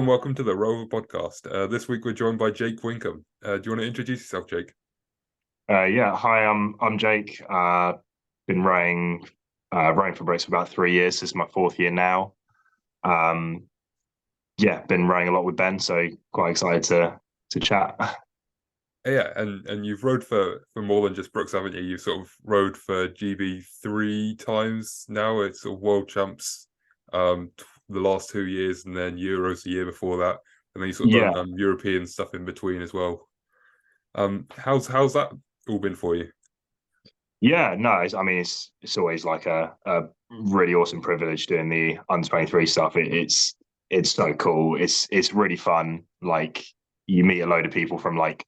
and welcome to the Rowover podcast. This week we're joined by Jake Wincomb. Do you want to introduce yourself, Jake? Yeah, hi, I'm Jake. Been rowing for Brooks for about 3 years. This is my fourth year now. Um, yeah, been rowing a lot with Ben, so quite excited to chat. Yeah, and you've rowed for more than just Brooks, haven't you? You've sort of rowed for GB 3 times now. It's sort of world champs, the last 2 years, and then Euros the year before that, and then you sort of Yeah, done European stuff in between as well. How's that all been for you? yeah, no, I mean it's always like a really awesome privilege doing the under 23 stuff. It's so cool. It's really fun. Like you meet a load of people from like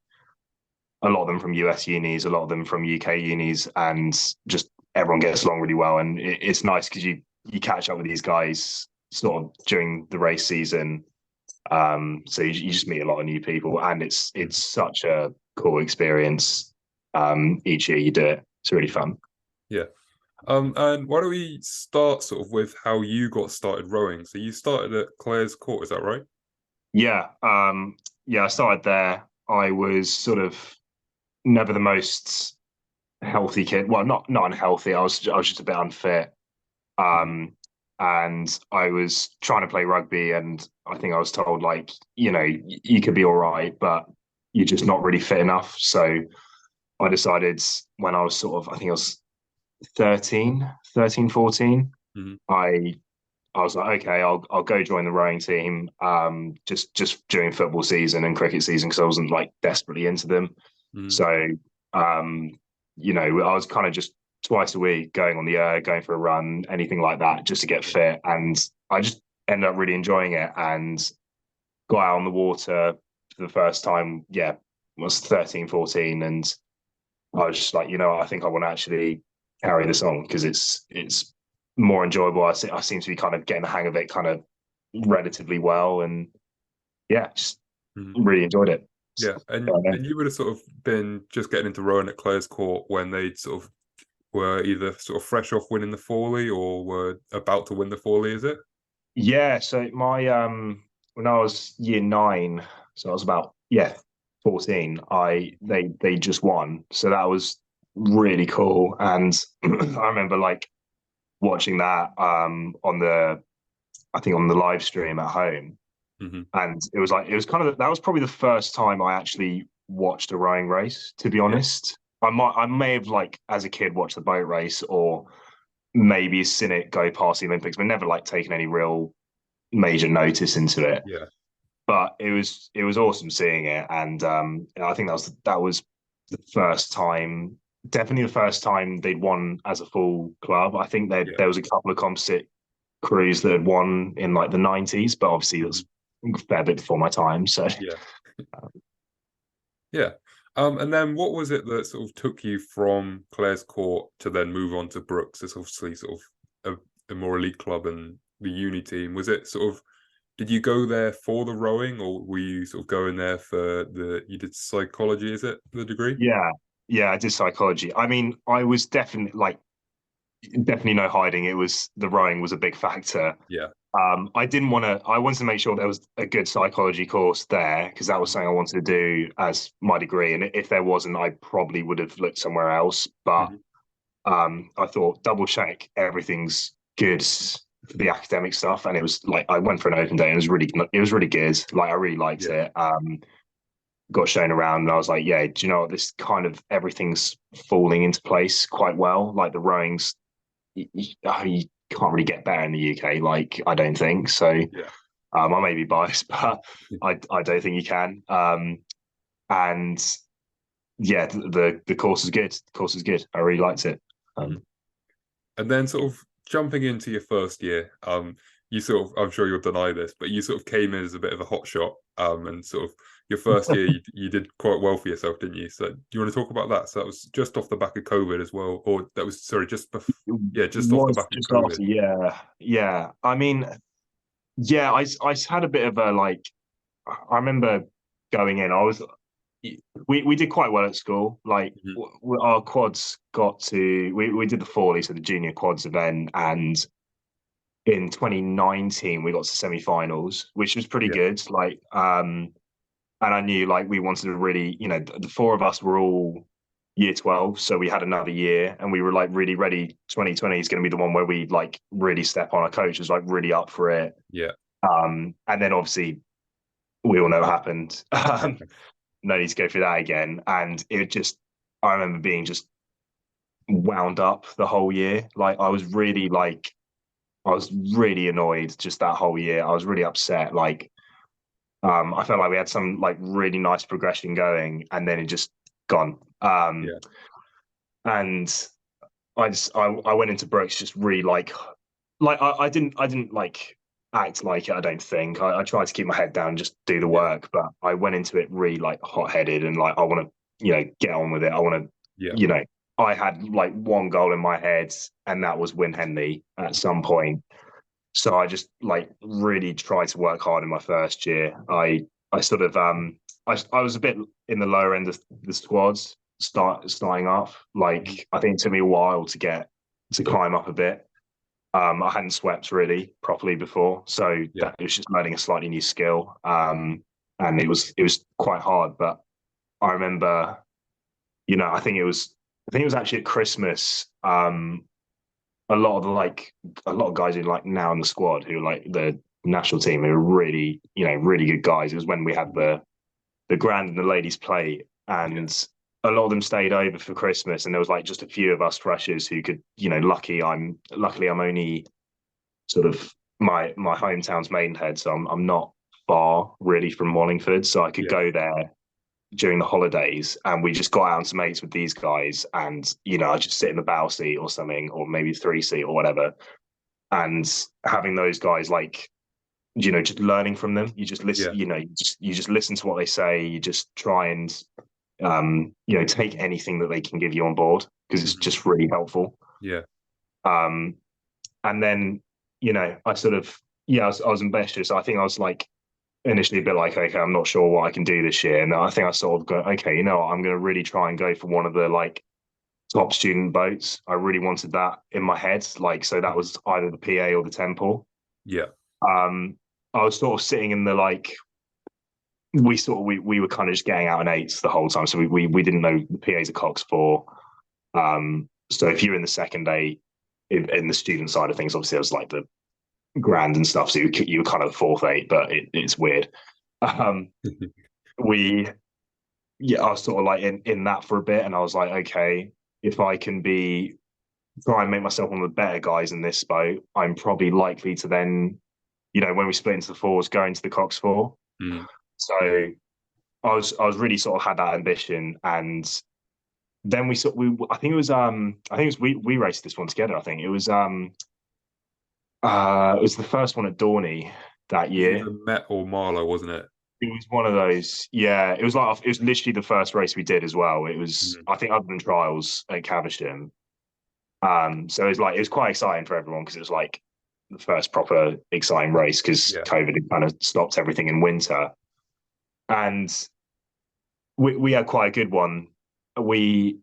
a lot of them from US unis, a lot of them from UK unis, and just everyone gets along really well. And it's nice because you catch up with these guys sort of during the race season. So you just meet a lot of new people, and it's such a cool experience. Each year you do it. It's really fun. Yeah. And why don't we start sort of with how you got started rowing? So you started at Clare's Court, is that right? Yeah, yeah. I started there. I was sort of never the most healthy kid. Well, not unhealthy. I was just a bit unfit. Mhm. Um, and I was trying to play rugby, and I think I was told like, you could be all right, but you're just not really fit enough. So I decided when I was sort of, I think I was 13, 14. Mhm. I I was like, okay, I'll go join the rowing team. Just during football season and cricket season because I wasn't like desperately into them. Mhm. So, um, I was kind of just twice a week going on the air, going for a run, anything like that, just to get Yeah. fit. And I just ended up really enjoying it and got out on the water for the first time. Yeah, I was 13, 14, and I was just like, I think I want to actually carry this on because it's more enjoyable. I seem to be kind of getting the hang of it kind of relatively well, and yeah, just Mhm. really enjoyed it. So, Yeah, and yeah, and you would have sort of been just getting into rowing at Clare's Court when they sort of were either sort of fresh off winning the Forley or were about to win the Forley, is it? yeah. So my when I was year nine, so I was about 14. They just won, so that was really cool, and I remember like watching that on the I think on the live stream at home. Hmm. And it was kind of that was probably the first time I actually watched a rowing race, to be Yeah, honest. I may have like as a kid watched the boat race or maybe seen it go past the Olympics, but never like taken any real major notice into it. yeah, But it was awesome seeing it, and I think that was the first time, definitely the first time they'd won as a full club. I think yeah. there was a couple of composite crews that had won in like the 90s, but obviously Hmm. that's a fair bit before my time. So Yeah, yeah. And then what was it that sort of took you from Clare's Court to then move on to Brooks? It's obviously sort of a more elite club and the uni team. Was it sort of did you go there for the rowing, or were you sort of going there for you did psychology, is it, the degree? yeah, yeah, I did psychology. I mean, I was definitely no hiding. It was the rowing was a big factor. Yeah. I wanted to make sure there was a good psychology course there because that was Mhm. something I wanted to do as my degree. And if there wasn't, I probably would have looked somewhere else. But Mhm. I thought double check everything's good for the academic stuff. And it was like I went for an open day and it was really good. Like I really liked Yeah. it. Got shown around and I was like, yeah, do you know what? This kind of everything's falling into place quite well. Like the rowing's you can't really get better in the UK. Like I don't think so. Yeah. I may be biased, but I don't think you can. And yeah, the course is good. The course is good. I really liked it. Mhm. Um, And then sort of jumping into your first year, you sort of, I'm sure you'll deny this, but you sort of came in as a bit of a hot shot, and sort of your first year, you did quite well for yourself, didn't you? So do you want to talk about that? So that was just off the back of COVID as well, or that was, sorry, it yeah, just off the was back of just COVID. after, yeah, yeah. I mean, yeah, I had a bit of a like. I remember going in. We did quite well at school. Like Mhm. our quads got to we did the Forley, so the junior quads event, and in 2019 we got to semi-finals, which was pretty Yeah. good. Like, and I knew like we wanted to really, you know, the four of us were all year 12, so we had another year, and we were like really ready. 2020 is going to be the one where we like really step on. Our coach was like really up for it. Yeah. And then obviously we all know what happened. No need to go through that again. And it just, I remember being just wound up the whole year. Like I was really annoyed just that whole year. I was really upset. Like, I felt like we had some like really nice progression going, and then it just gone. Yeah. And I went into Brooks just really I didn't like act like it. I don't think I tried to keep my head down, and just do the Yeah. work, but I went into it really like hot headed and like I want to get on with it. I want to Yeah. I had like one goal in my head, and that was win Henley at some point. So I just like really tried to work hard in my first year. I sort of I was a bit in the lower end of the squads starting up. Mhm. Like I think it took me a while to climb up a bit. I hadn't swept really properly before, so Yeah. that it was just learning a slightly new skill. And it was quite hard. But I remember, I think it was actually at Christmas. A lot of guys who like now in the squad who are like the national team who are really, really good guys. It was when we had Mhm. the grand and the ladies play, Yeah. and a lot of them stayed over for Christmas, and there was like just a few of us freshers who could, luckily I'm only sort of my hometown's Maidenhead, so I'm not far really from Wallingford, so I could Yeah. go there during the holidays, and we just got out into mates with these guys, and I just sit in the bow seat or something, or maybe three seat or whatever, and having those guys like just learning from them. You just listen, Yeah. you just listen to what they say. You just try and take anything that they can give you on board, because it's Mhm. just really helpful. Yeah. Um, and then I sort of I was ambitious. I think I was like initially a bit like, okay, I'm not sure what I can do this year, and then I think I sort of go, okay, I'm going to really try and go for one of the like top student boats. I really wanted that in my head, like, so that Mhm. was either the PA or the Temple. Yeah. um I was sort of sitting in the like, we were kind of just getting out in eights the whole time, so we didn't know the PA's at Cox for. So if you're in the second day in the student side of things, obviously it was like the grand and stuff, so you were kind of the fourth eight, but it's weird. um we I was sort of like in that for a bit, and I was like, okay, if I can be try and make myself one of the better guys in this boat, I'm probably likely to then, when we split into the fours, go into the Cox four. Mm. So I was really sort of had that ambition, and then we I think it was we raced this one together. I think it was the first one at Dorney that It was year. either Met or Marlow, wasn't it? It was one of those. Yeah, it was literally the first race we did as well. It was, Mhm. I think, other than trials at Caversham. So it was quite exciting for everyone, because it was like the first proper exciting race, because Yeah. COVID had kind of stopped everything in winter. And we had quite a good one. We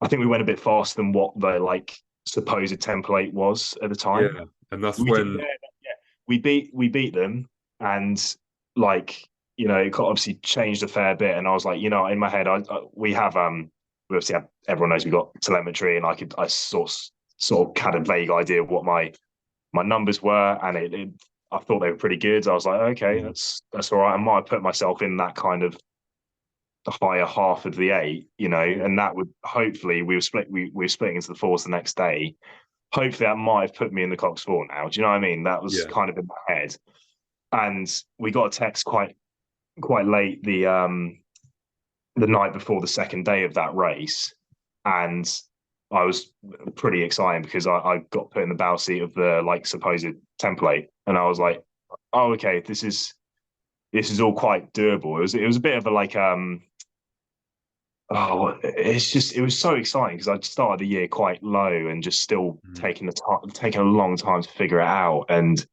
I think we went a bit faster than what the like supposed template was at the time. Yeah. And that's We did, yeah, when, yeah. We beat them, and like it got obviously changed a fair bit. And I was like, in my head, we obviously have, everyone knows we got telemetry, and I sort of had a vague idea of what my numbers were, and I thought they were pretty good. I was like, okay, Mhm. that's all right. I might have put myself in that kind of the higher half of the eight, Yeah. and that would hopefully we were splitting into the fours the next day. Hopefully that might have put me in the Cox four now. Do you know what I mean? That was Yeah. kind of in my head. And we got a text quite late the night before the second day of that race. And I was pretty excited, because I got put in the bow seat of the like supposed template. And I was like, oh, okay, this is all quite doable. It was a bit of a like it was so exciting, because I'd started the year quite low, and just still Mhm. taking a long time to figure it out. And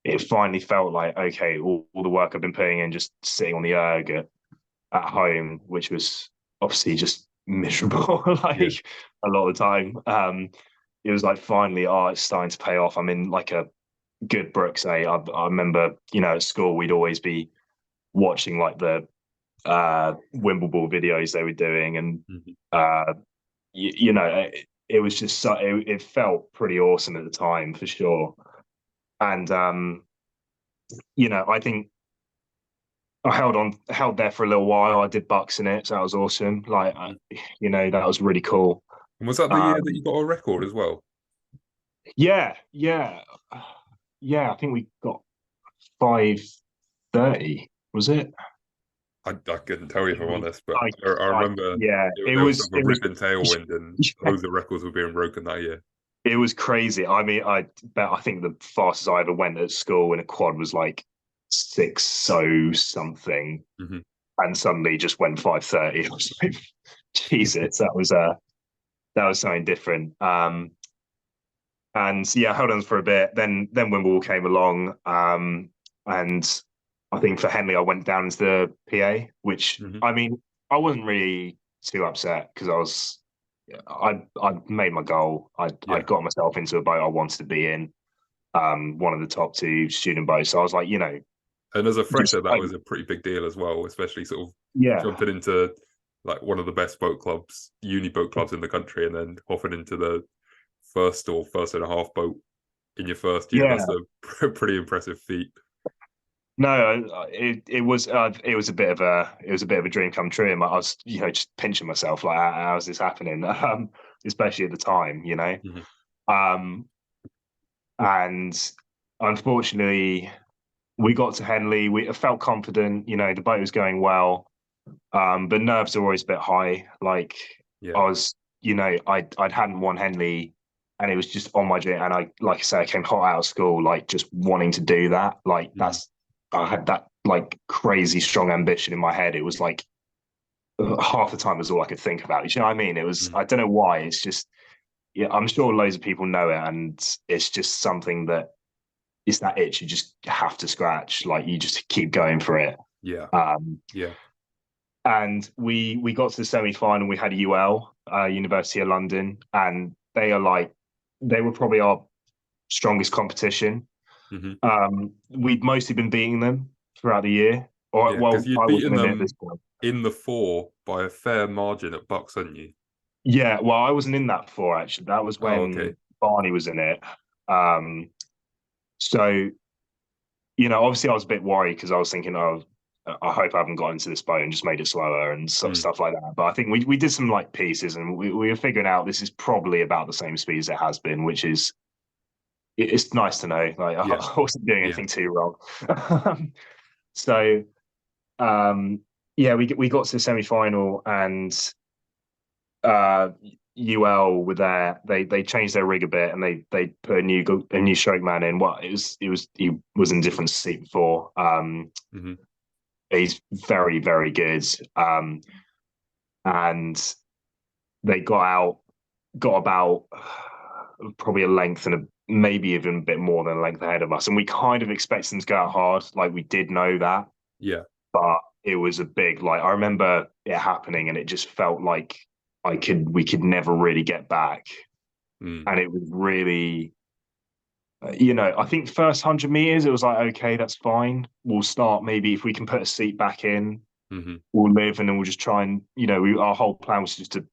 it finally felt like, okay, all the work I've been putting in just sitting on the erg at home, which was obviously just miserable, Yeah. like a lot of the time. It was like finally, it's starting to pay off. I'm in like good Brooks. I remember, at school we'd always be watching like the Wimbledon videos they were doing, and Mhm. it was just it felt pretty awesome at the time for sure. And I think I held there for a little while. I did bucks in it, so that was awesome. Like, Mhm. that was really cool. And was that the year that Um, you got a record as well? yeah, yeah, yeah. I think we got 530. Was it? I couldn't tell you if I'm honest, but I, I remember yeah. there was sort of a It was. ripping tailwind and loads of records were being broken that year. It was crazy. I mean, I think the fastest I ever went at school in a quad was like 6 something, Hmm. and suddenly just went 530. I was like, Jesus, that was something different. And yeah, I held on for a bit. Then Wimbledon came along, and I think for Henley, I went down into the PA, which Hmm. I mean, I wasn't really too upset because I'd made my goal. I'd Yeah. got myself into a boat I wanted to be in, one of the top two student boats. So I was like, And as a just fresher, that was a pretty big deal as well, especially sort of yeah, jumping into like one of the best boat clubs, uni boat clubs in the country, and then hopping into the first or first and a half boat in your first year. yeah. That's a pretty impressive feat. No, it was a bit of a dream come true. And I was just pinching myself like, how's this happening? Especially at the time, Hmm. Um, and unfortunately, we got to Henley. We felt confident. The boat was going well, but nerves are always a bit high. Like Yeah. I was, I hadn't won Henley, and it was just on my journey. And like I say, I came hot out of school, like just wanting to do that. Like Hmm. I had that like crazy strong ambition in my head. It was like half the time was all I could think about. You know what I mean? It was. Hmm. I don't know why. It's just. Yeah, I'm sure loads of people know it, and it's just something that it's that itch you just have to scratch. Like you just keep going for it. Yeah. Um, Yeah. and we got to the semi final. We had UL, University of London, and they were probably our strongest competition. Hmm. We'd mostly been beating them throughout the year, or Yeah. Because well, you'd I beaten wasn't in it at them this point. in the four by a fair margin at Bucks, hadn't you? Yeah, well, I wasn't in that before actually. That was Oh, okay. when Barney was in it. Um, so obviously I was a bit worried because I was thinking, oh, I hope I haven't got into this boat and just made it slower and Mm. stuff like that. But I think we did some like pieces and we were figuring out this is probably about the same speed as it has been, which is it's nice to know. Like Yeah. I wasn't doing Yeah. anything too wrong. So yeah, we got to the semi final and UL were there. They changed their rig a bit and they put a new stroke man in. Well, he was in a different seat before. Hmm. He's very very good. And they got about probably a length and maybe even a bit more than a length ahead of us, and we kind of expected them to go out hard. Like we did know that, Yeah. but it was a big like I remember it happening, and it just felt like we could never really get back, Mm. and it was really. I think first 100 meters, it was like, okay, that's fine. We'll start maybe if we can put a seat back in, Hmm. we'll live, and then we'll just try and, our whole plan was just to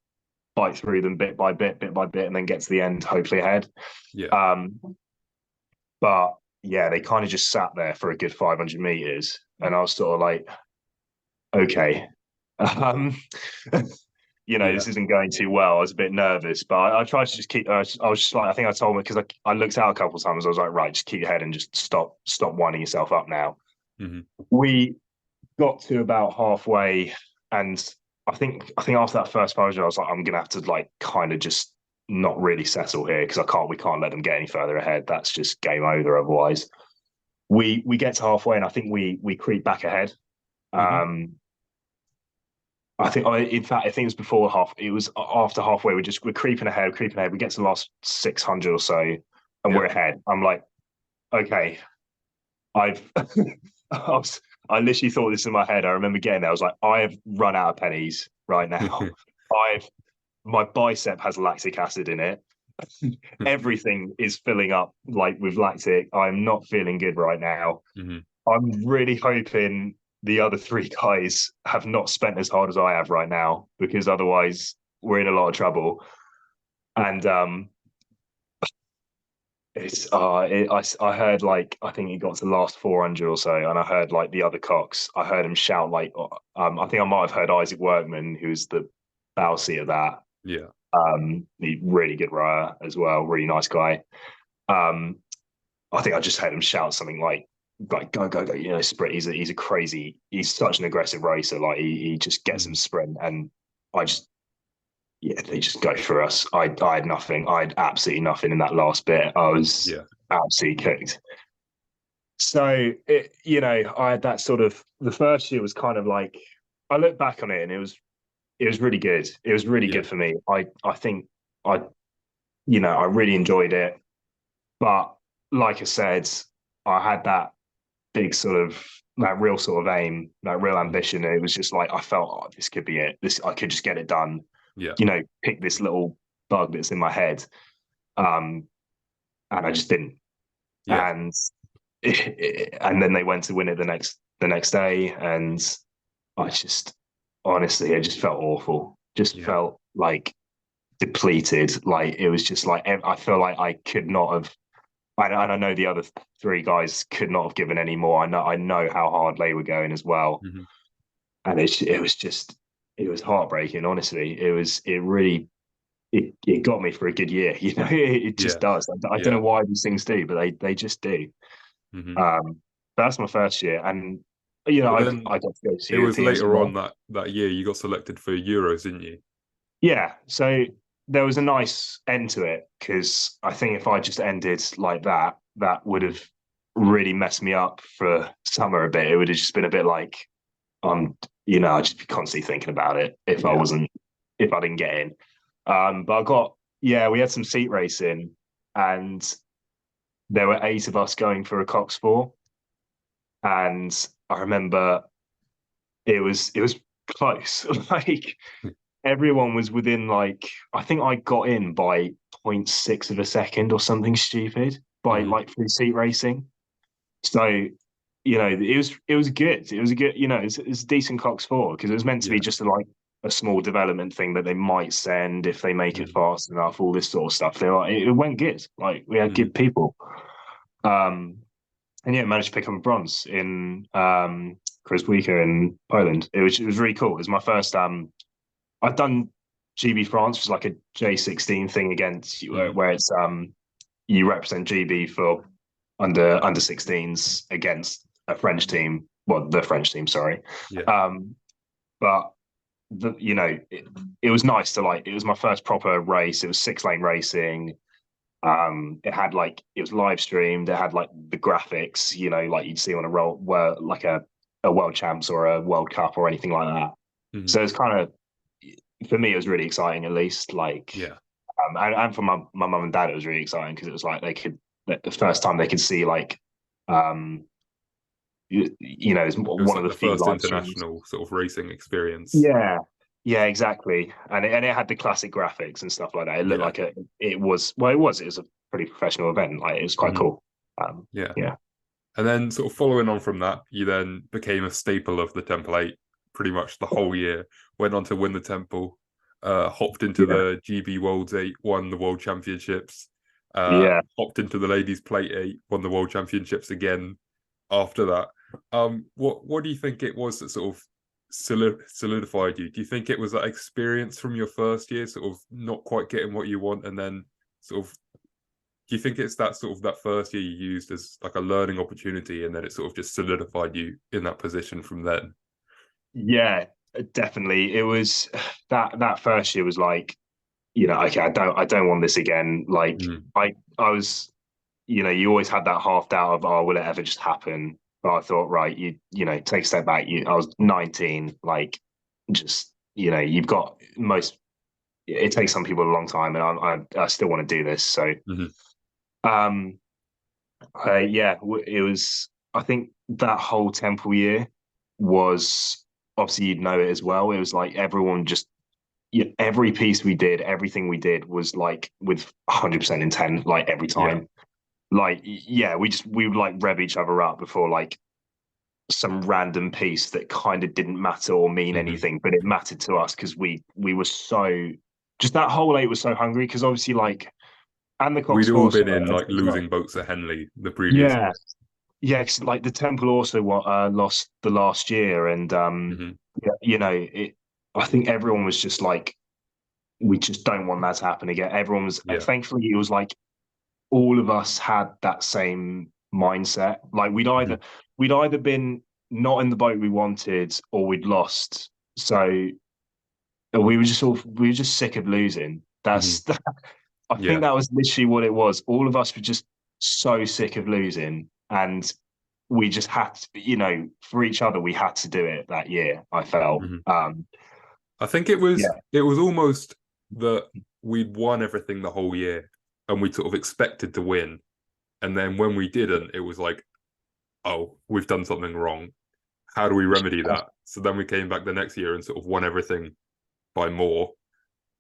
bite through them bit by bit, and then get to the end, hopefully ahead. Yeah. Um, but yeah, they kind of just sat there for a good 500 meters, and I was sort of like, okay, um, Yeah. this isn't going too well. I was a bit nervous, but I tried to just keep. I was just like, I think I told him because I looked out a couple of times. I was like, right, just keep your head and just stop winding yourself up now. Hmm. We got to about halfway, and I think after that first exposure, I was like, I'm gonna have to like kind of just not really settle here because we can't let them get any further ahead. That's just game over otherwise. We get to halfway, and I think we creep back ahead. Hmm. Um, in fact, I think it was before half. It was after halfway. We're creeping ahead, creeping ahead. We get to the last 600 or so, and Yeah. we're ahead. I'm like, okay, I've I literally thought this in my head. I remember getting there. I was like, I have run out of pennies right now. I've my bicep has lactic acid in it. Everything is filling up like with lactic. I'm not feeling good right now. Hmm. I'm really hoping the other three guys have not spent as hard as I have right now, because otherwise we're in a lot of trouble. And I heard, like, I think he got to the last 400 or so, and I heard like the other cocks. I heard him shout like, I think I might have heard Isaac Workman, who's the bowsy of that. Yeah. He really good rower as well, really nice guy. Um, I think I just heard him shout something like go go go, sprint. He's a crazy. He's such an aggressive racer. Like he just gets him Mm. sprint, and I just yeah, they just go for us. I had nothing. I had absolutely nothing in that last bit. I was Yeah. absolutely cooked. So I had that sort of, the first year was kind of like, I look back on it and it was really good. It was really Yeah. good for me. I think I I really enjoyed it. But like I said, I had that big sort of, that real sort of aim, that real Mm. ambition. And it was just like, I felt, oh, this could be it. This, I could just get it done. Yeah. Pick this little bug that's in my head. Um, and I just didn't. Yeah. And and then they went to win it the next day, and I just, honestly, it just felt awful. Just Yeah. felt like depleted. Like it was just like, I feel like I could not have. And I know the other three guys could not have given any more. I know how hard they were going as well, Hmm. and it was heartbreaking. Honestly, it really it got me for a good year. It just Yeah. does. I don't Yeah. know why these things do, but they just do. Hmm. That's my first year, and But then I got to go to it was Europeans as later on well. that year you got selected for Euros, didn't you? Yeah, so there was a nice end to it, because I think if I just ended like that, that would have really messed me up for summer a bit. It would have just been a bit like, I'd just be constantly thinking about it Yeah. if I didn't get in. But yeah, we had some seat racing, and there were 8 of us going for a Cox 4, and I remember it was close. Like everyone was within, like, I think I got in by zero point 0.6 of a second or something stupid by Hmm. like through seat racing. So it was good. It was a good, it's a decent Cox 4, because it was meant to be Yeah. just a small development thing that they might send if they make it Hmm. fast enough. All this sort of stuff. It went good. Like we had Hmm. good people. Um, and yeah, managed to pick up a bronze in Weaker in Poland. It was really cool. It was my first. I've done GB France, which is like a J16 thing against you, Hmm. where it's you represent GB for under 16s against a French team. Well, the French team, sorry. Yeah. Um, but it was nice to, like, it was my first proper race. It was 6-lane racing. It was live streamed. It had like the graphics, like you'd see on a roll, where like a world champs or a World Cup or anything like that. Hmm. So it's kind of, for me, it was really exciting, at least. Like, Yeah. and for my mum and dad, it was really exciting, because it was like the first time they could see, like, um, it's It was one of like the the few first live streams. international sort of racing experience. Yeah, yeah, exactly. And it had the classic graphics and stuff like that. It looked Yeah. like it was a pretty professional event. Like it was quite Hmm. cool. Yeah. Yeah, And then sort of following on from that, you then became a staple of the Temple 8 pretty much the whole year. Went on to win the Temple, hopped into yeah, the GB Worlds 8, won the World Championships, yeah. hopped into the Ladies Plate 8, won the World Championships again after that. What do you think it was that sort of solidified you? Do you think it was that experience from your first year, sort of not quite getting what you want, and then sort of do you think it's that sort of that first year you used as like a learning opportunity, and then it sort of just solidified you in that position from then? Yeah, definitely. It was that first year was like, okay, I don't want this again. Like Mm. I was, you always had that half doubt of, oh, will it ever just happen? But I thought, right, take a step back. I was 19, like, just, you've got most. It takes some people a long time, and I still want to do this. So, Hmm. um, yeah, it was. I think that whole Temple year was, obviously you'd know it as well. It was like everyone just every piece we did, everything we did was like with 100% intent, like every Yeah. time. Like, yeah, we would like rev each other up before like some random piece that kind of didn't matter or mean Hmm. anything, but it mattered to us because we were so just that whole eight was so hungry because obviously like and the We'd Cox all also been in like as well. losing boats at Henley the previous Yeah, year. yeah, 'cause, like the Temple also lost the last year, and Hmm. yeah, it. I think everyone was just like, we just don't want that to happen again. Everyone was, Yeah. thankfully, it was like all of us had that same mindset. Like Hmm. we'd either been not in the boat we wanted or we'd lost. So we were just sick of losing. Hmm. I think Yeah. that was literally what it was. All of us were just so sick of losing, and we just had to, for each other, we had to do it that year. I felt, Hmm. I think it was yeah, it was almost that we'd won everything the whole year and we sort of expected to win. And then when we didn't, it was like, oh, we've done something wrong. How do we remedy that? So then we came back the next year and sort of won everything by more.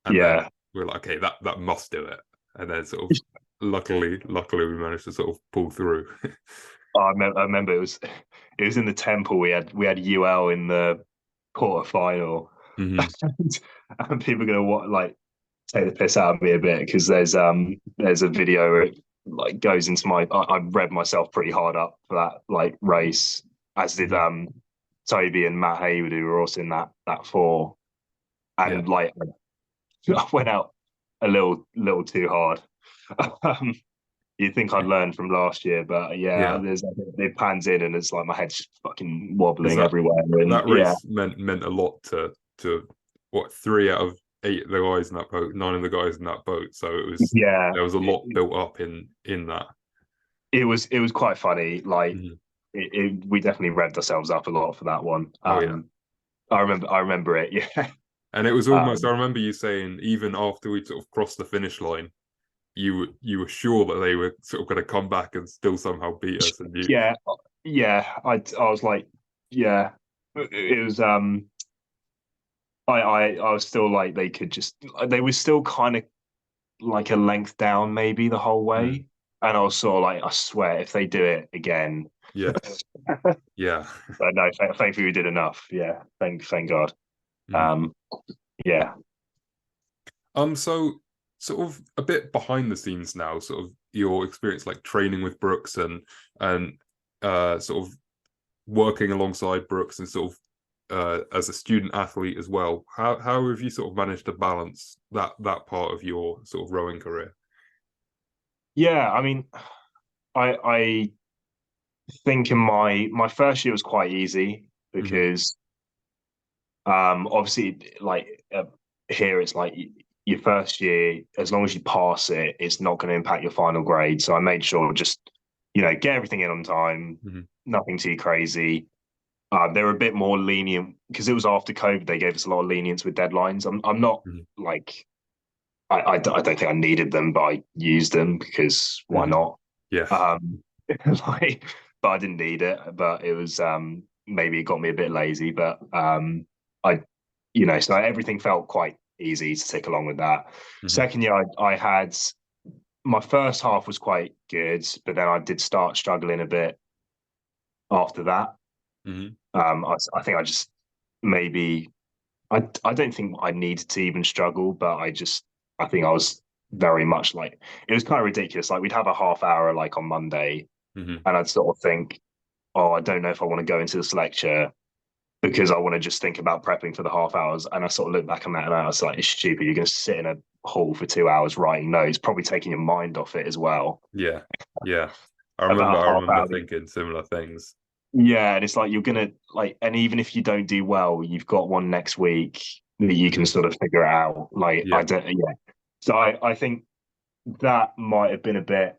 And then yeah. we are like, okay, that must do it. And then sort of luckily we managed to sort of pull through. I remember it was in the Temple. We had UL in the quarter final, Hmm. and people are gonna like take the piss out of me a bit because there's a video where it like goes into I revved myself pretty hard up for that like race, as did Hmm. Toby and Matt Haywood, who were also in that four, Yeah. and like I went out a little too hard. um, you'd think I'd learned from last year, but yeah, Yeah. there's it pans in and it's like my head's just fucking Because wobbling everywhere, and that yeah, race meant a lot to what, 3 out of 8 of the guys in that boat, 9 of the guys in that boat. So it was yeah, there was a lot built up in that. it was quite funny. Like Mhm. we definitely revved ourselves up a lot for that one. Oh yeah. I remember it. Yeah, And it was almost, I um, remember you saying, even after we sort of crossed the finish line, you were sure that they were sort of going to come back and still somehow beat us. And you, yeah, yeah. I was like, yeah, it was. I was still like they were still kind of like a length down maybe the whole mm, way, and I was sort of like, I swear if they do it again, yeah, yeah. but no, thankfully we did enough. Yeah, thank God. Mm. Um, yeah, So sort of a bit behind the scenes now, sort of your experience like training with Brooks and sort of working alongside Brooks and sort of as a student athlete as well. How have you sort of managed to balance that part of your sort of rowing career? yeah. I mean, I think in my first year was quite easy Hmm. because obviously like here it's like your first year, as long as you pass it, it's not going to impact your final grade. So I made sure just get everything in on time, Hmm. nothing too crazy. They were a bit more lenient because it was after COVID. They gave us a lot of lenience with deadlines. I'm not Hmm. like I don't think I needed them, but I used them because why Hmm. not? Yeah. Um, like, but I didn't need it. But it was maybe it got me a bit lazy. But I, so everything felt quite easy to tick along with that. Hmm. Second year, I had my first half was quite good, but then I did start struggling a bit after that. Hmm. I think I just maybe I don't think I needed to even struggle, but I think I was very much like it was kind of ridiculous. Like we'd have a half hour like on Monday, Hmm. and I'd sort of think, oh, I don't know if I want to go into this lecture because I want to just think about prepping for the half hours. And I sort of look back on that and I was like, it's stupid. You're going to sit in a hall for 2 hours writing notes, probably taking your mind off it as well. Yeah. Yeah. I remember About I half remember hour. thinking similar things. Yeah, and it's like you're gonna like, and even if you don't do well, you've got one next week that you can Hmm. sort of figure it out. Like I Yeah. don't, yeah. So I think that might have been a bit.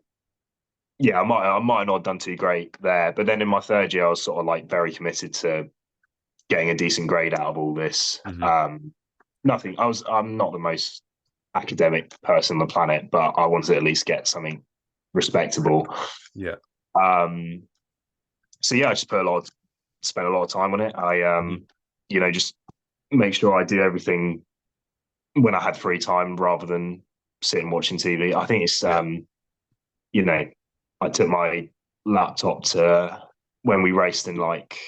Yeah, I might not have done too great there, but then in my third year, I was sort of like very committed to getting a decent grade out of all this. Hmm. Nothing. I'm not the most academic person on the planet, but I wanted to at least get something respectable. Yeah. Um, so yeah, I just spent a lot of time on it. I Hmm. just make sure I do everything when I had free time rather than sitting watching TV. I think it's Yeah. you know, I took my laptop to when we raced in like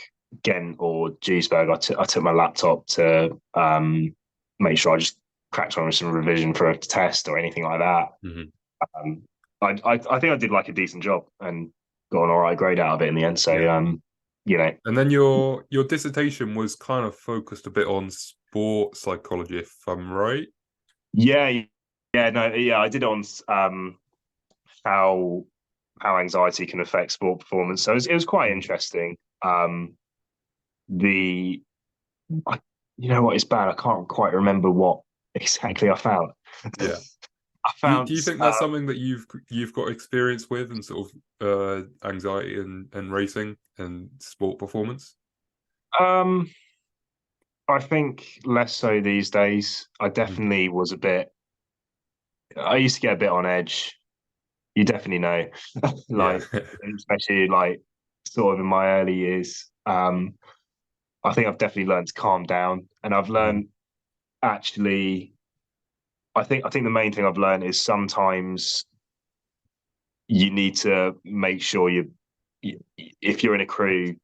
Ghent or Duisburg. I took my laptop to make sure I just cracked on with some revision for a test or anything like that. Hmm. Um, I think I did like a decent job and got an all right grade out of it in the end. So Yeah. you know, And then your dissertation was kind of focused a bit on sport psychology, if I'm right. yeah, yeah, no, yeah, I did it on how anxiety can affect sport performance. So it was quite Mm. interesting. The I, you know what, it's bad. I can't quite remember what exactly I found. Yeah. I Do found you think that's something that you've got experience with and sort of anxiety and racing and sport performance? um I think less so these days. I Mm. definitely was a bit. I used to get a bit on edge. You definitely know, Yeah. like especially like sort of in my early years. I think I've definitely learned to calm down, and I've Mhm. learned actually. I think the main thing I've learned is sometimes you need to make sure you if you're in a crew,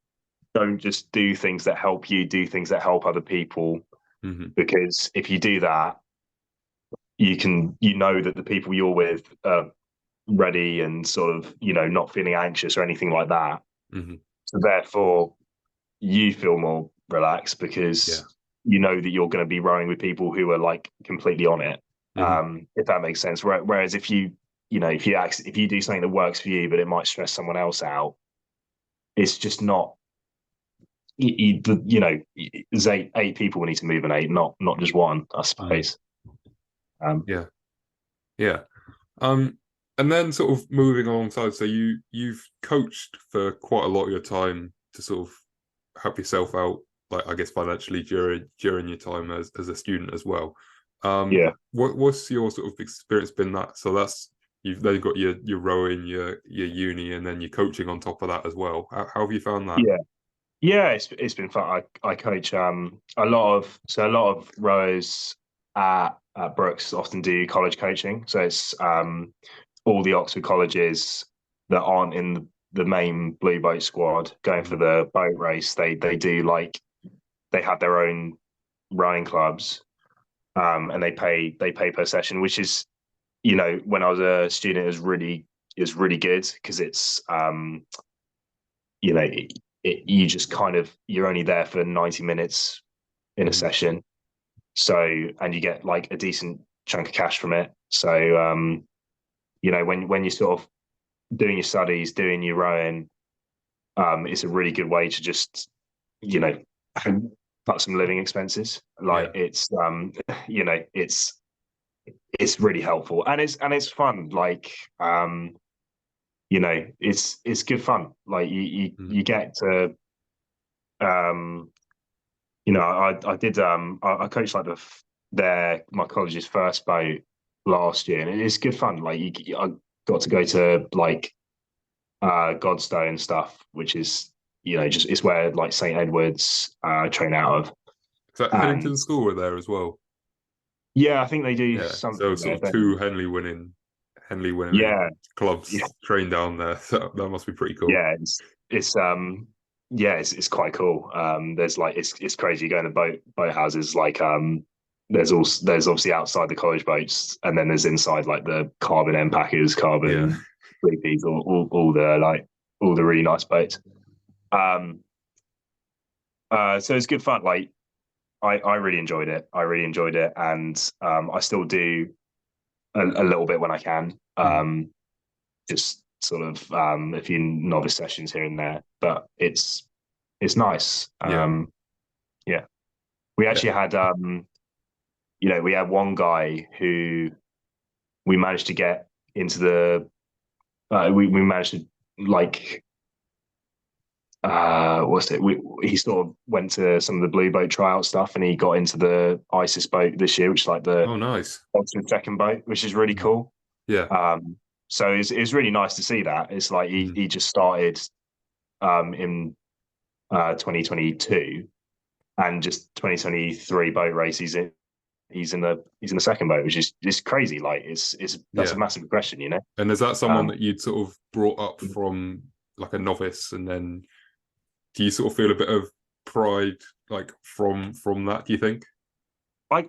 don't just do things that help you, do things that help other people. Mhm. Because if you do that, you know that the people you're with are ready and sort of, not feeling anxious or anything like that. Mhm. So therefore you feel more relaxed because Yeah. you know that you're going to be rowing with people who are like completely on it. Mhm. If that makes sense. Whereas if you do something that works for you, but it might stress someone else out, it's just not. There's eight people we need to move an eight, not just one, I Mhm. suppose. Um, Yeah. Yeah. Um, and then sort of moving alongside, so you've coached for quite a lot of your time to sort of help yourself out, like I guess financially during your time as a student as well. yeah, What's your sort of experience been that? So that's you've then got your rowing, your uni, and then your coaching on top of that as well. How have you found that? yeah. Yeah, it's been fun. I coach a lot of rowers at Brookes often do college coaching. So it's all the Oxford colleges that aren't in the main blue boat squad going for Mhm. the boat race. They do like they have their own rowing clubs, and they pay per session, which is, when I was a student, is really good because it's you know, you just kind of you're only there for 90 minutes in a Mhm. session. So, and you get like a decent chunk of cash from it. So, when you're sort of doing your studies, doing your rowing, it's a really good way to just, you know, cut some living expenses. Like Yeah. you know, it's really helpful and it's fun. Like, it's good fun. Like Mhm. you get to um I did I coached like my college's first boat last year, and it's good fun. Like I got to go to like Godstow and stuff, which is just it's where like St Edward's train out of, Is that and Headington School were there as well? yeah, I think they do Yeah. So something sort there, of don't they? two Henley winning Yeah, yeah, clubs train down there. So that must be pretty cool. yeah. It's yeah, it's quite cool. There's like it's crazy going to boathouses like there's obviously outside the college boats, and then there's inside like the carbon end packers, Yeah. carbon sleepies, all the like all the really nice boats. Um, so it's good fun. Like I really enjoyed it. I really enjoyed it, and I still do a little bit when I can. Mhm. Just sort of a few novice sessions here and there, but it's nice. Yeah. Yeah, we Yeah. actually had we had one guy who we managed to get into the we managed to like what's it he sort of went to some of the blue boat tryout stuff, and he got into the ISIS boat this year, which is like the Oh, nice. Oxford second boat, which is really Mhm. cool. Yeah. So it's really nice to see that. It's like he Mhm. he just started in 2022, and just 2023 boat races he's in the second boat, which is crazy. Like that's a Yeah. massive progression, you know. And is that someone Um, that you'd sort of brought up from like a novice, and then do you sort of feel a bit of pride like from that, do you think? I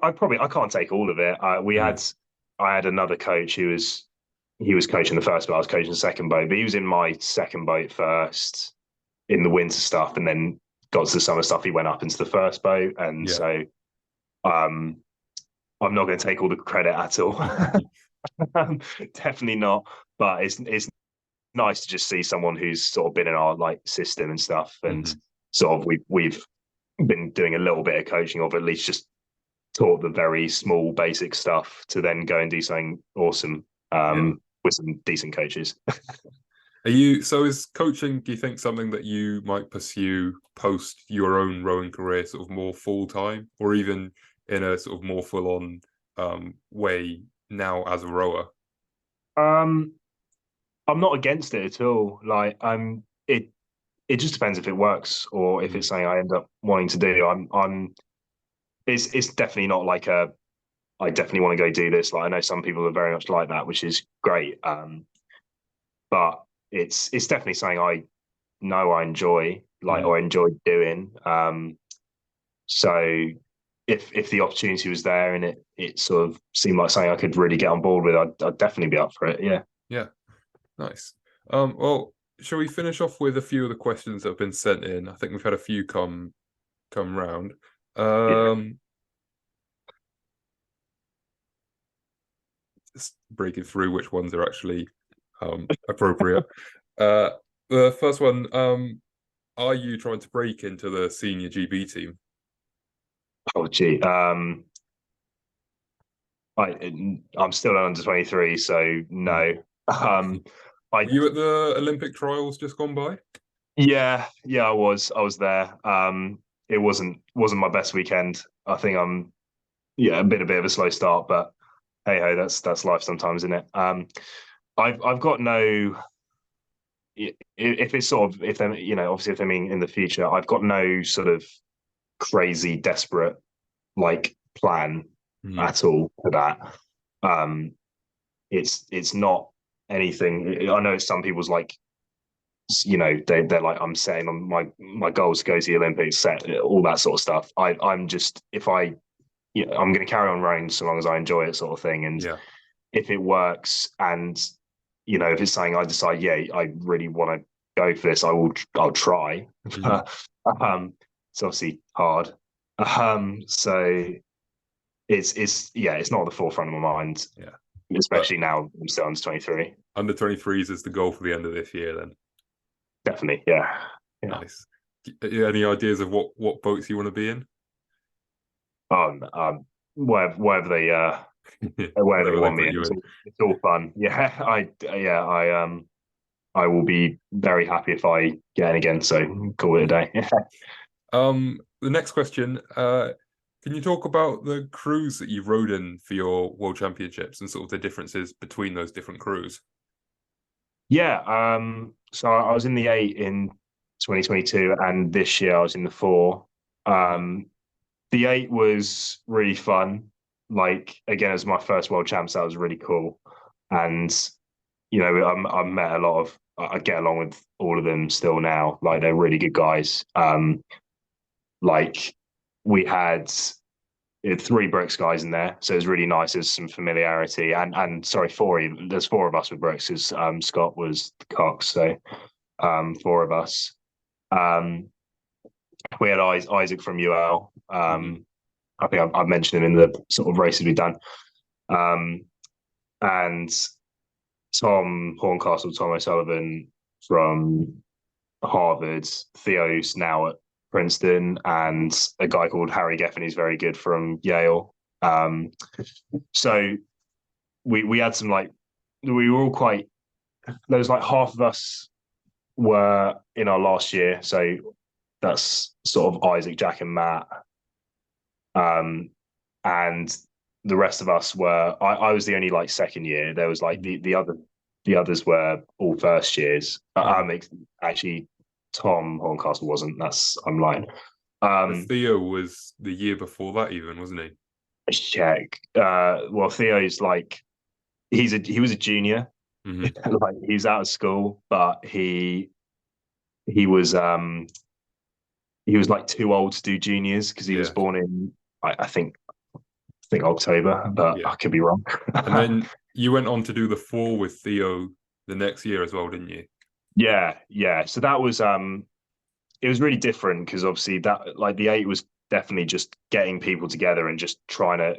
can't take all of it. Mm. I had another coach he was coaching the first boat, I was coaching the second boat, but he was in my second boat first in the winter stuff, and then got to the summer stuff. He went up into the first boat, and Yeah. so um, I'm not going to take all the credit at all. Definitely not. But it's nice to just see someone who's sort of been in our like system and stuff, and Hmm. sort of we've been doing a little bit of coaching, or at least just taught the very small basic stuff to then go and do something awesome Yeah. with some decent coaches. Are you so is coaching, do you think, something that you might pursue post your own rowing career sort of more full time, or even in a sort of more full on way now as a rower? um, I'm not against it at all. Like it just depends if it works or if Mm. it's something I end up wanting to do. I'm it's definitely not like a I definitely want to go do this. Like I know some people are very much like that, which is great. But it's definitely something I know I enjoy, like Mm. or enjoy doing. So if the opportunity was there and it sort of seemed like something I could really get on board with, I'd definitely be up for it. Yeah. Yeah, nice. Well, shall we finish off with a few of the questions that have been sent in? I think we've had a few come round. Yeah. Um, just breaking through which ones are actually appropriate. Uh, the first one, are you trying to break into the senior GB team? Oh gee. I'm still under 23, so Mm. no. I Were you at the Olympic trials just gone by? yeah, I was there. It wasn't my best weekend. I think I'm yeah a bit of a slow start, but hey ho, that's life sometimes, isn't it? I've got no if it's sort of if they obviously if they mean in the future, I've got no sort of crazy desperate like plan Mm. at all for that. Um, it's not anything. I know some people's like they're like I'm setting on my goals to go to the Olympics, set all that sort of stuff. I'm just if I I'm going to carry on rowing so long as I enjoy it, sort of thing. And Yeah. if it works, and if it's something I decide, yeah, I really want to go for this, I'll try. Mm. It's obviously hard. So it's yeah, it's not at the forefront of my mind, Yeah. But especially now I'm still under 23. under 23s is the goal for the end of this year then. Definitely, yeah, yeah. Nice. Any ideas of what boats you want to be in? Wherever wherever they Whatever they want me put in, you in. it's all fun. Yeah, I will be very happy if I get in again. So call it a day. The next question, can you talk about the crews that you've rowed in for your World Championships and sort of the differences between those different crews? Yeah. So I was in the 8 in 2022, and this year I was in the 4. Mm. Um, the 8 was really fun. Like again, as my first World Champs, that was really cool. And I met a lot of. I get along with all of them still now. Like they're really good guys. Like we had 3 Brooks guys in there, so it was really nice. There's some familiarity, and sorry, 4 even. There's 4 of us with Brooks because Scott was the cox, so 4 of us. Um, we had Isaac from UL. Hmm. I think I've mentioned him in the sort of races we've done, um, and Tom Horncastle, Tom O'Sullivan from Harvard, Theo's now at Princeton, and a guy called Harry Geffen who's very good from Yale. So we had some like we were all quite there was like half of us were in our last year, so that's sort of Isaac, Jack, and Matt, and the rest of us were. I was the only like second year. There was like Hmm. the others were all first years. Hmm. Actually, Tom Horncastle wasn't. I'm lying. But Um, Theo was the year before that even, wasn't he? check. Well, Theo's like he was a junior, Hmm. like he's out of school, but he was he was like too old to do juniors because he was Yeah, born in I think October, but yeah. I could be wrong. And then you went on to do the four with Theo the next year as well, didn't you? Yeah, yeah. So that was it was really different because obviously that like the eight was definitely just getting people together and just trying to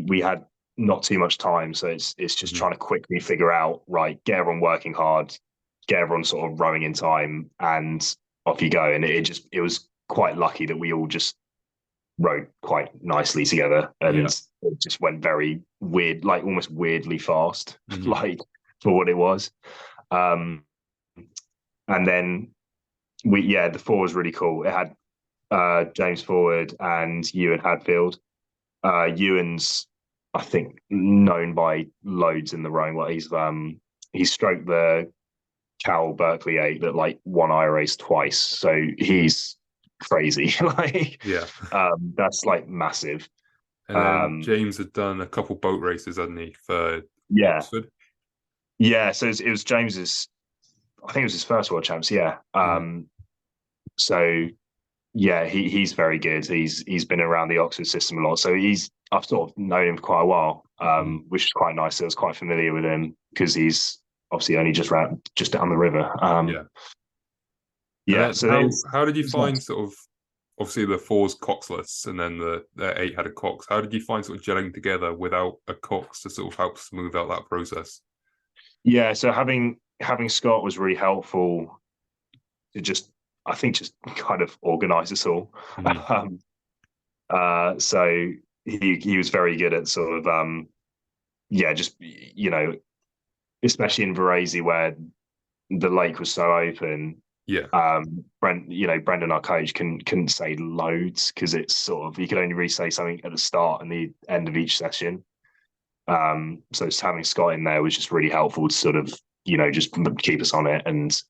we had not too much time, so it's just Hmm. trying to quickly figure out, right, get everyone working hard, get everyone sort of rowing in time, and off you go. And it was quite lucky that we all just rode quite nicely together, and Yeah. it just went very weird, like almost weirdly fast, Hmm. like for what it was. Um, and then the four was really cool. It had James Forward and Ewan Hadfield. Ewan's, I think, known by loads in the rowing. Like he's stroked the Cal Berkeley eight that like won I race twice, so he's crazy. Like Yeah. that's like massive. And then Um, James had done a couple boat races, hadn't he, for yeah, Oxford? yeah. So it was James's. I think it was his first world champs. Yeah. Hmm. So yeah, he's very good. He's been around the Oxford system a lot, so I've sort of known him for quite a while, Hmm. which is quite nice. I was quite familiar with him because he's obviously only just down the river. Yeah. And Yeah, then so how did you it's find nice. sort of obviously the four's coxless and then the eight had a cox. How did you find sort of gelling together without a cox to sort of help smooth out that process? Yeah, so having Scott was really helpful to just, I think, just kind of organise us all. Hmm. Um, so he was very good at sort of just especially in Varese where the lake was so open. Yeah. Brendan, our coach, couldn't say loads because it's sort of you could only really say something at the start and the end of each session. So just having Scott in there was just really helpful to sort of just keep us on it and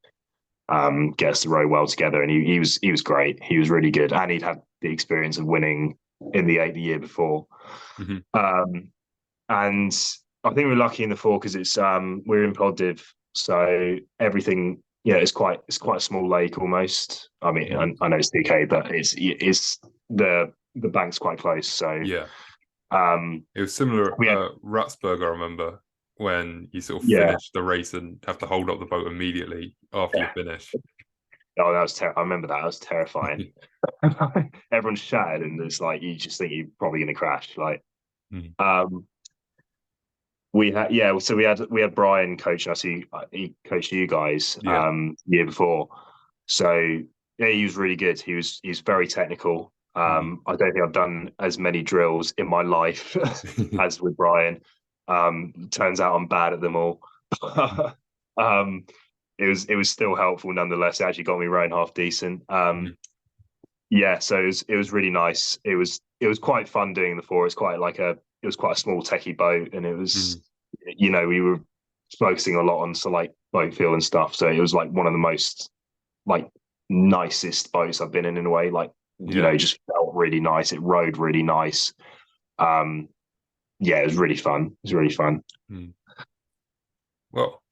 get us to row well together. And he was great. He was really good, and he'd had the experience of winning in the eight the year before. Hmm. Um, and I think we're lucky in the four because we're in Plovdiv, so everything. Yeah, it's quite a small lake almost. I mean, Hmm. I know it's DK, but it's the bank's quite close. So Yeah. um, It was similar we had at Ratsburg, I remember, when you sort of yeah, finish the race and have to hold up the boat immediately after you yeah. finish. Oh, that was I remember that. That was terrifying. Everyone's shattered, and it's like you just think you're probably going to crash. Like Mm. um, we had so we had Brian coaching us. He coached you guys Yeah. year before, so yeah, he was really good. He's very technical. Mm. I don't think I've done as many drills in my life as with Brian. Turns out I'm bad at them all. um, it was still helpful nonetheless. It actually got me rowing half decent. Mm. Yeah, so it was really nice. It was quite fun doing the four. It was quite a small techie boat, and it was Mm. we were focusing a lot on like boat feel and stuff. So it was like one of the most like nicest boats I've been in a way. Like Yeah. it just felt really nice. It rode really nice. Um, yeah, it was really fun. It was really fun. Mm. Well,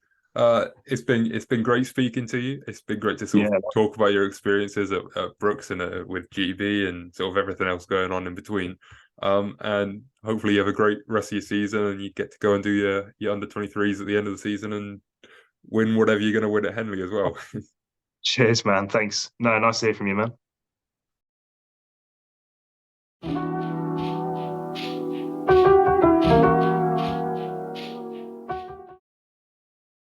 it's been great speaking to you. It's been great to sort of Yeah, talk about your experiences at Brookes and with GB and sort of everything else going on in between. And hopefully you have a great rest of your season and you get to go and do your under 23s at the end of the season and win whatever you're going to win at Henley as well. cheers, man. Thanks. No, nice to hear from you, man.